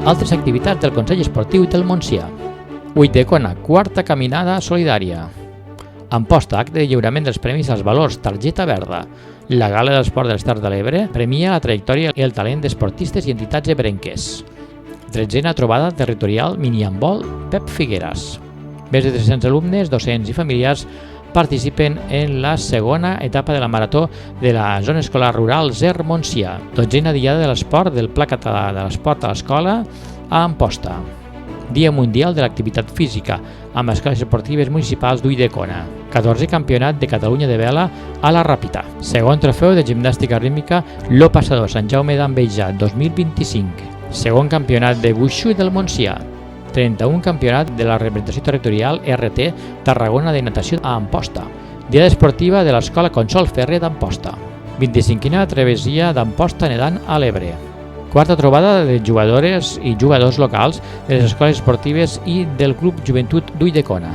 Altres activitats del Consell Esportiu del Montsià. Ulldecona, quarta caminada solidària. Amposta, acte de lliurament dels premis als valors Targeta Verda. La Gala de l'Esport de les Terres de l'Ebre premia la trajectòria i el talent d'esportistes i entitats ebrenques. 13a trobada territorial mini-handbol Pep Figueras. Més de 300 alumnes, docents i familiars participen en la segona etapa de la marató de la zona escolar rural Zer Montsià. 12a diada de l'esport del Pla Català de l'Esport a l'Escola a Amposta. Dia Mundial de l'Activitat Física amb escoles esportives municipals d'Ulldecona. 14è Campionat de Catalunya de vela a la Ràpita. Segon trofeu de gimnàstica rítmica Lo Passador Sant Jaume d'Enveja 2025. Segon Campionat de Wushu del Montsià. 31 Campionat de la representació territorial RT Tarragona de natació a Amposta. Diada esportiva de l'Escola Consol Ferrer d'Amposta. 25a travessia d'Amposta nedant a l'Ebre. Quarta trobada de jugadores i jugadors locals de les escoles esportives i del Club Joventut d'Ulldecona.